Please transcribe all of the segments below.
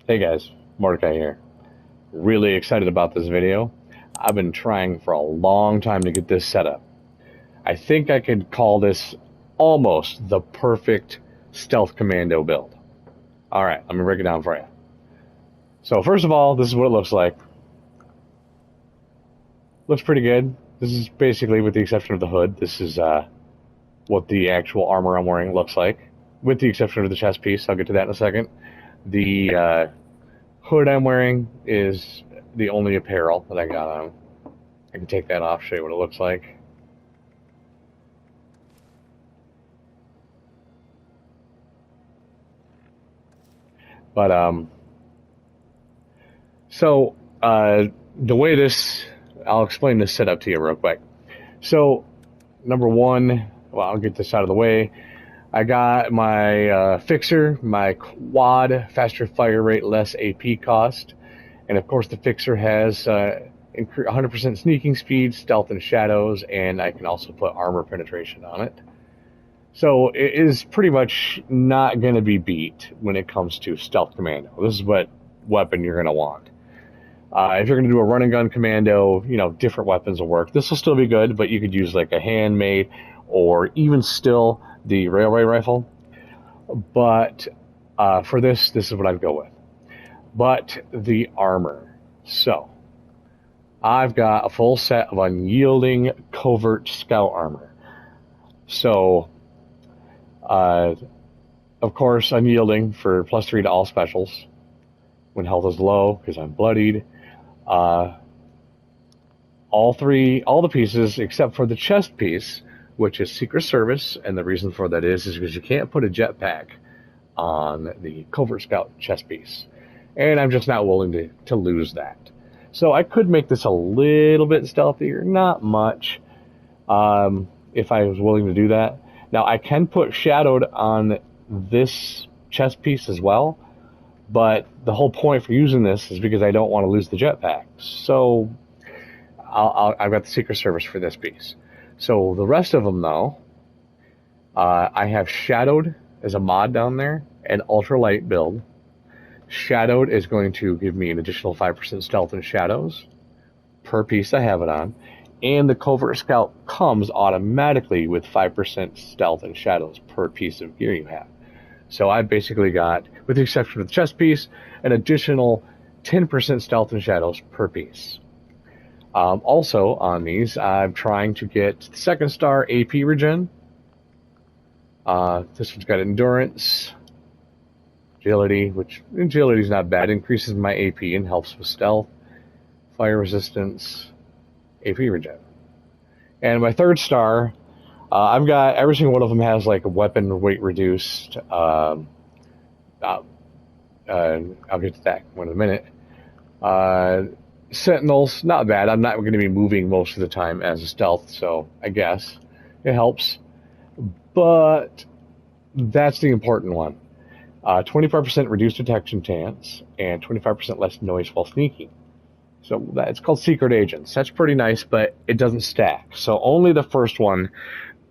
Hey guys, Mordecai here. Really excited about this video. I've been trying for a long time to get this set up. I think I could call this almost the perfect stealth commando build. Alright, let me break it down for you. So first of all, this is what it looks like. Looks pretty good. This is basically, with the exception of the hood, this is what the actual armor I'm wearing looks like. With the exception of the chest piece, I'll get to that in a second. The hood I'm wearing is the only apparel that I got on. I can take that off, show you what it looks like. But so the way this, I'll explain this setup to you real quick. So number one, well, I'll get this out of the way. I got my fixer, my quad, faster fire rate, less AP cost, and of course the fixer has 100% sneaking speed, stealth and shadows, and I can also put armor penetration on it. So it is pretty much not going to be beat when it comes to stealth commando. This is what weapon you're going to want. If you're going to do a run and gun commando, you know, different weapons will work. This will still be good, but you could use like a handmade or even still the railway rifle. But for this is what I'd go with. But the armor. So I've got a full set of unyielding covert scout armor. So of course, unyielding for +3 to all specials when health is low because I'm bloodied. All the pieces except for the chest piece, which is Secret Service, and the reason for that is because you can't put a jetpack on the Covert Scout chest piece, and I'm just not willing to lose that. So I could make this a little bit stealthier, not much, if I was willing to do that. Now I can put shadowed on this chest piece as well, but the whole point for using this is because I don't want to lose the jetpack. So I've got the Secret Service for this piece. So the rest of them, though, I have shadowed as a mod down there, an ultralight build. Shadowed is going to give me an additional 5% stealth and shadows per piece I have it on. And the Covert Scout comes automatically with 5% stealth and shadows per piece of gear you have. So I basically got, with the exception of the chest piece, an additional 10% stealth and shadows per piece. Also on these, I'm trying to get the second star AP regen. This one's got endurance, agility, which agility is not bad, increases my AP and helps with stealth, fire resistance, AP regen. And my third star, I've got, every single one of them has like a weapon weight reduced. I'll get to that one in a minute. Sentinels, not bad. I'm not going to be moving most of the time as a stealth, so I guess it helps. But that's the important one. 25% reduced detection chance and 25% less noise while sneaking. So it's called Secret Agents. That's pretty nice, but it doesn't stack. So only the first one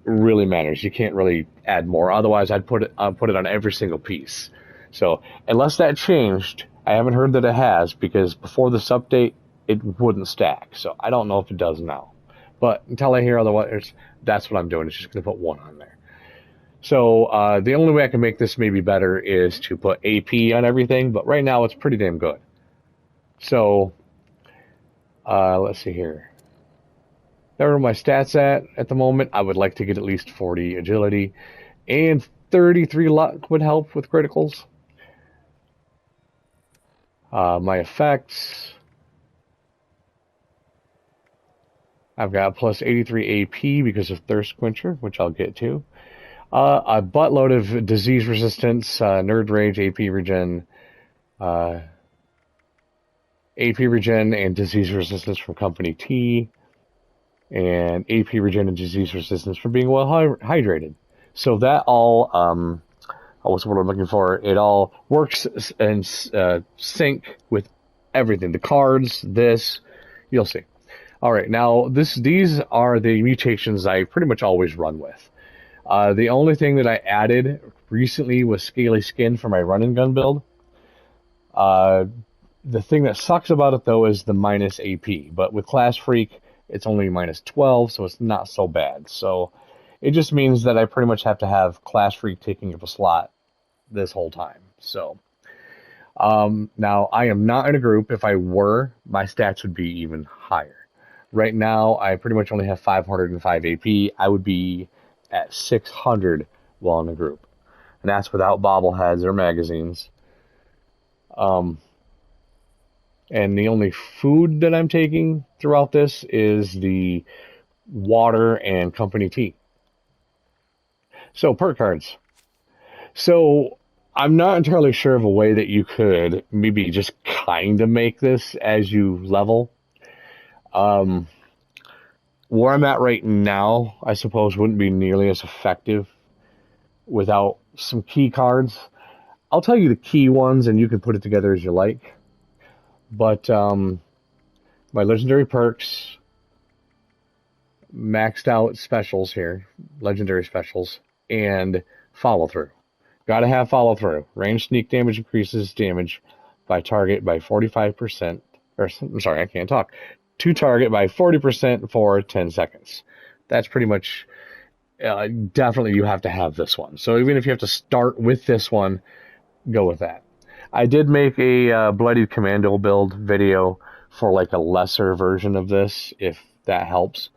really matters. You can't really add more. Otherwise, I'd put it on every single piece. So unless that changed, I haven't heard that it has, because before this update, it wouldn't stack. So I don't know if it does now. But until I hear otherwise, that's what I'm doing. It's just going to put one on there. So the only way I can make this maybe better is to put AP on everything. But right now, it's pretty damn good. So let's see here. There are my stats at the moment. I would like to get at least 40 agility, and 33 luck would help with criticals. My effects, I've got plus 83 AP because of Thirst Quencher, which I'll get to. A buttload of disease resistance, nerd rage, AP regen, and disease resistance from Company T, and AP regen and disease resistance from being well hydrated. So that all, what's the word I'm looking for? It all works and sync with everything. The cards, this, you'll see. All right, now these are the mutations I pretty much always run with. The only thing that I added recently was scaly skin for my run and gun build. The thing that sucks about it, though, is the minus AP. But with Class Freak, it's only minus 12, so it's not so bad. So it just means that I pretty much have to have Class Freak taking up a slot this whole time. So now I am not in a group. If I were, my stats would be even higher. Right now, I pretty much only have 505 AP. I would be at 600 while in a group. And that's without bobbleheads or magazines. And the only food that I'm taking throughout this is the water and company tea. So, perk cards. So, I'm not entirely sure of a way that you could maybe just kind of make this as you level. Where I'm at right now, I suppose, wouldn't be nearly as effective without some key cards. I'll tell you the key ones, and you can put it together as you like. But my legendary perks, maxed out specials here, legendary specials, and follow through. Gotta have follow through. Range sneak damage increases damage by target by 45%. Or, I'm sorry, I can't talk. To target by 40% for 10 seconds. That's pretty much, definitely you have to have this one. So even if you have to start with this one, go with that. I did make a Bloodied Commando build video for like a lesser version of this, if that helps.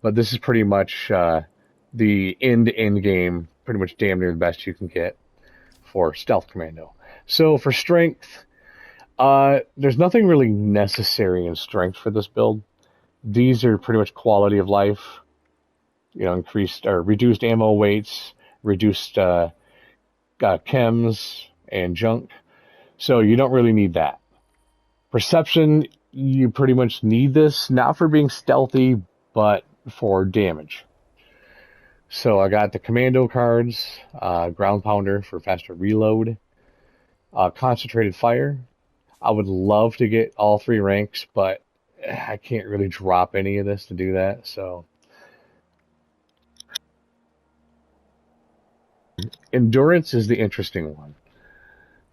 But this is pretty much the end game, pretty much damn near the best you can get for Stealth Commando. So for strength, there's nothing really necessary in strength for this build. These are pretty much quality of life. You know, increased or reduced ammo weights, reduced chems and junk. So you don't really need that. Perception, you pretty much need this, not for being stealthy, but for damage. So I got the commando cards, ground pounder for faster reload, concentrated fire. I would love to get all 3 ranks, but I can't really drop any of this to do that. So endurance is the interesting one.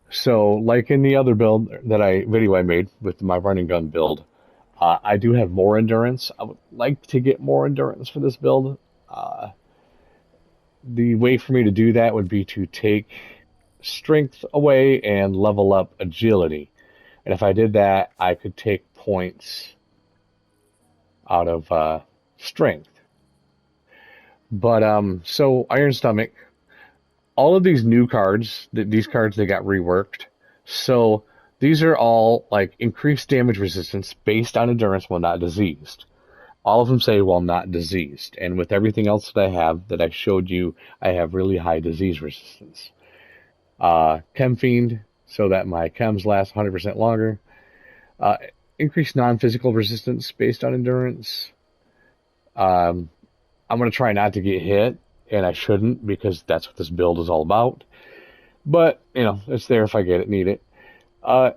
So, like in the other build video I made with my running gun build, I do have more endurance. I would like to get more endurance for this build. The way for me to do that would be to take strength away and level up agility. And if I did that, I could take points out of strength. But so Iron Stomach. All of these new cards, these cards, they got reworked. So these are all like increased damage resistance based on endurance while not diseased. All of them say while not diseased. And with everything else that I have that I showed you, I have really high disease resistance. Chem Fiend, so that my chems last 100% longer. Increased non-physical resistance based on endurance. I'm going to try not to get hit. And I shouldn't, because that's what this build is all about. But, you know, it's there if I need it.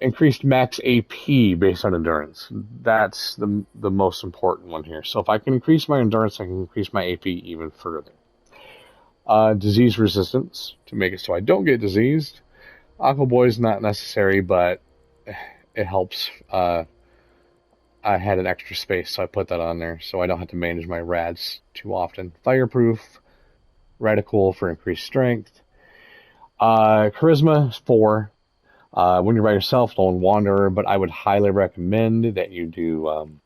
Increased max AP based on endurance. That's the most important one here. So if I can increase my endurance, I can increase my AP even further. Disease resistance, to make it so I don't get diseased. Aqua Boy is not necessary, but it helps. I had an extra space, so I put that on there, so I don't have to manage my rads too often. Fireproof. Radical for increased strength. Charisma is 4. When you're by yourself, Lone Wanderer, but I would highly recommend that you do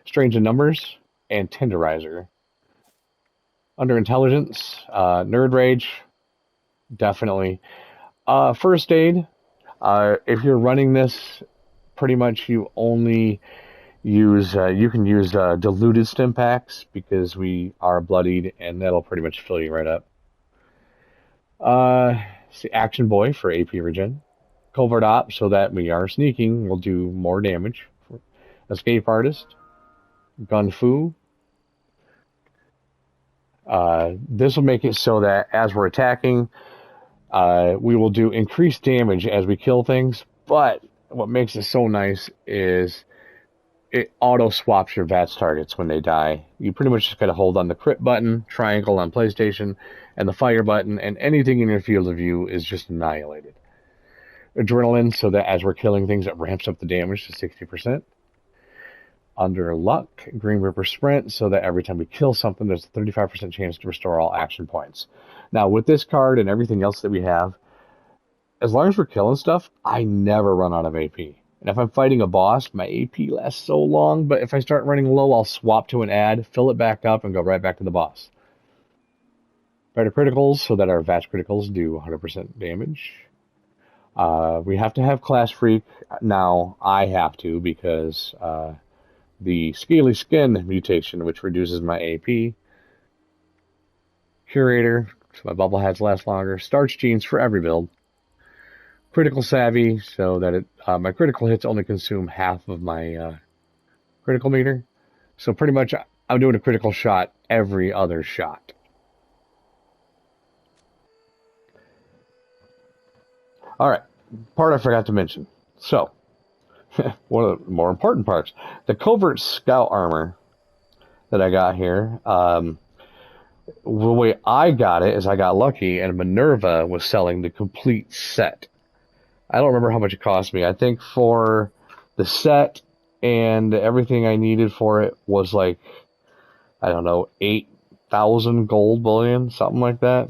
Strange in Numbers and Tenderizer. Under Intelligence, Nerd Rage, definitely. First Aid, if you're running this, pretty much you only use you can use diluted stim packs because we are bloodied, and that'll pretty much fill you right up. See, Action Boy for AP regen. Covert Op, so that we are sneaking, will do more damage. Escape Artist. Gun Fu. This will make it so that as we're attacking, we will do increased damage as we kill things, but what makes it so nice is it auto swaps your VATS targets when they die. You pretty much just gotta hold on the crit button, triangle on PlayStation, and the fire button, and anything in your field of view is just annihilated. adrenaline so that as we're killing things, it ramps up the damage to 60%. Under luck, Green River Sprint, so that every time we kill something, there's a 35% chance to restore all action points. Now, with this card and everything else that we have, as long as we're killing stuff, I never run out of AP. And if I'm fighting a boss, my AP lasts so long, but if I start running low, I'll swap to an ad, fill it back up, and go right back to the boss. Better criticals, so that our vast criticals do 100% damage. We have to have Class Freak. Now, I have to, because the Scaly Skin mutation, which reduces my AP. Curator, so my bubble heads last longer. Starch Genes for every build. Critical Savvy, so that my critical hits only consume half of my critical meter. So pretty much I'm doing a critical shot every other shot. Alright, part I forgot to mention. So, one of the more important parts. The Covert Scout Armor that I got here, the way I got it is I got lucky, and Minerva was selling the complete set. I don't remember how much it cost me. I think for the set and everything I needed for it was like, I don't know, 8,000 gold bullion, something like that.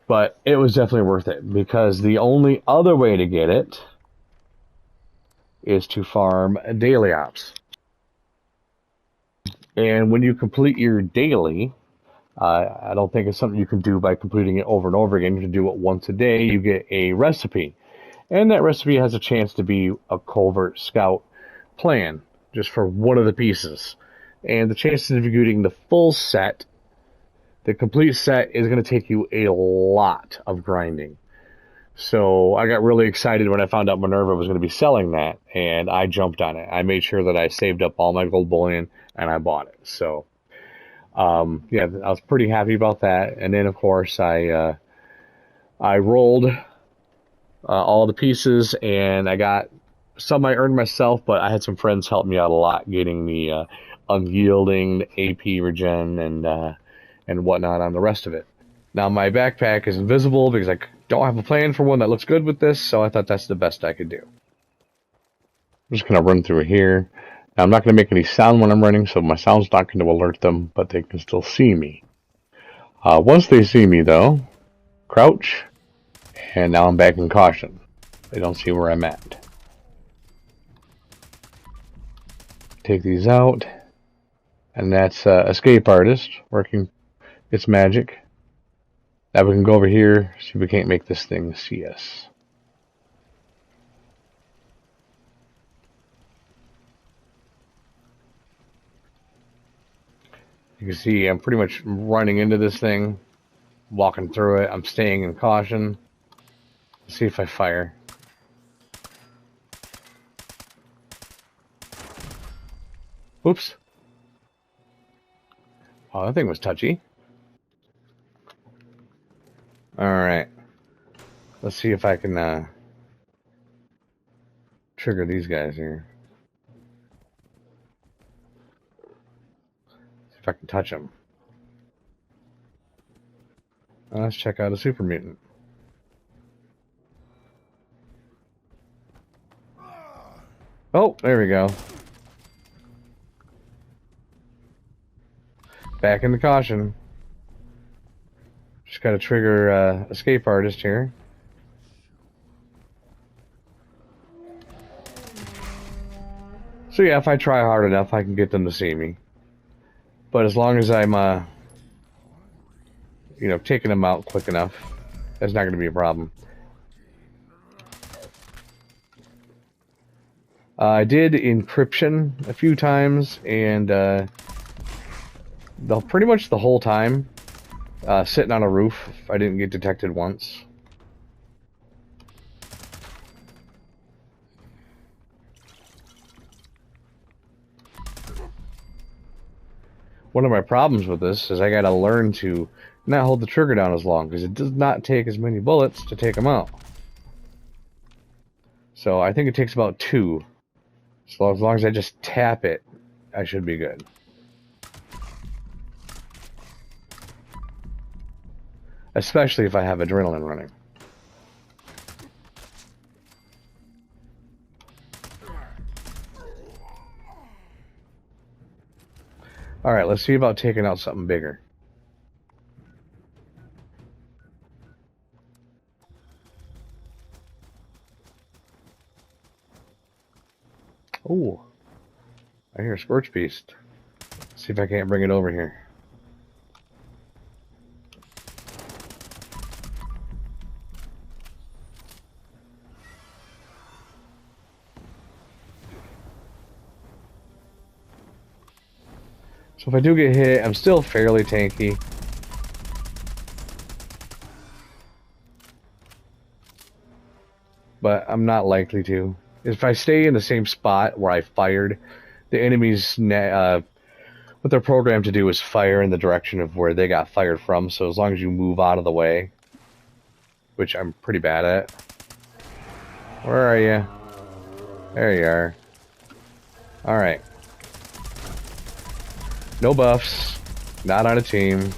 But it was definitely worth it, because the only other way to get it is to farm daily ops. And when you complete your daily, I don't think it's something you can do by completing it over and over again. You can do it once a day. You get a recipe. And that recipe has a chance to be a Covert Scout plan, just for one of the pieces. And the chances of you getting the full set, the complete set, is going to take you a lot of grinding. So I got really excited when I found out Minerva was going to be selling that, and I jumped on it. I made sure that I saved up all my gold bullion, and I bought it. So, yeah, I was pretty happy about that. And then, of course, I rolled all the pieces, and I got some I earned myself, but I had some friends help me out a lot getting the unyielding, the AP regen, and whatnot on the rest of it. Now, my backpack is invisible because I don't have a plan for one that looks good with this, so I thought that's the best I could do. I'm just going to run through here. Now, I'm not going to make any sound when I'm running, so my sound's not going to alert them, but they can still see me. Once they see me, though, crouch, and now I'm back in caution. They don't see where I'm at. Take these out, and that's Escape Artist working its magic. Now we can go over here, see if we can't make this thing see us. You can see I'm pretty much running into this thing, walking through it. I'm staying in caution. Let's see if I fire. Oops. Oh, that thing was touchy. Alright. Let's see if I can trigger these guys here. See if I can touch them. Let's check out a super mutant. Oh, there we go. Back into caution. Just gotta trigger Escape Artist here. So yeah, if I try hard enough, I can get them to see me. But as long as I'm, you know, taking them out quick enough, that's not going to be a problem. I did encryption a few times, and pretty much the whole time, sitting on a roof, I didn't get detected once. One of my problems with this is I gotta learn to not hold the trigger down as long, because it does not take as many bullets to take them out. So I think it takes about 2. So as long as I just tap it, I should be good. Especially if I have adrenaline running. Alright, let's see about taking out something bigger. Oh, I hear a Scorch Beast. Let's see if I can't bring it over here. So if I do get hit, I'm still fairly tanky. But I'm not likely to. If I stay in the same spot where I fired, the enemies, what they're programmed to do is fire in the direction of where they got fired from. So as long as you move out of the way, which I'm pretty bad at. Where are you? There you are. Alright. No buffs. Not on a team.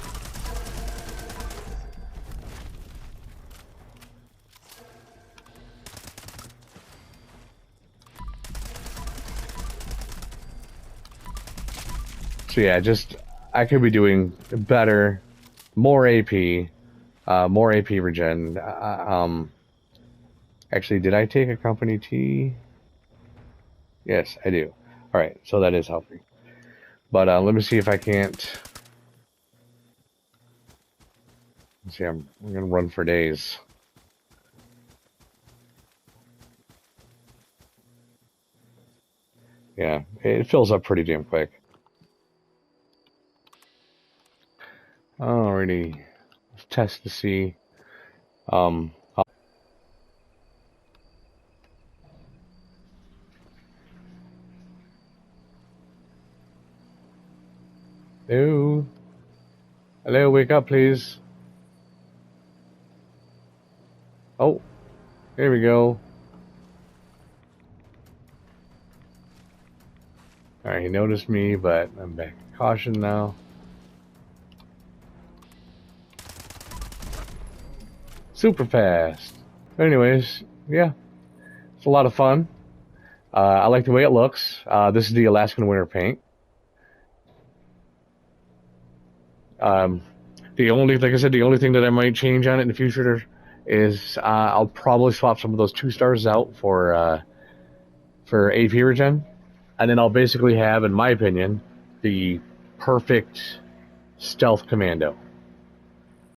So yeah, I could be doing better, more AP regen. Actually, did I take a company T? Yes, I do. All right, so that is helping. But let me see if I can't. Let's see, I'm gonna run for days. Yeah, it fills up pretty damn quick. Alrighty, let's test to see. Hello, hello, wake up, please. Oh, there we go. Alright, he noticed me, but I'm back. Caution now. Super fast. But anyways, yeah, it's a lot of fun. I like the way it looks. This is the Alaskan Winter paint. Like I said, the only thing that I might change on it in the future is I'll probably swap some of those 2-stars out for AP regen, and then I'll basically have, in my opinion, the perfect stealth commando.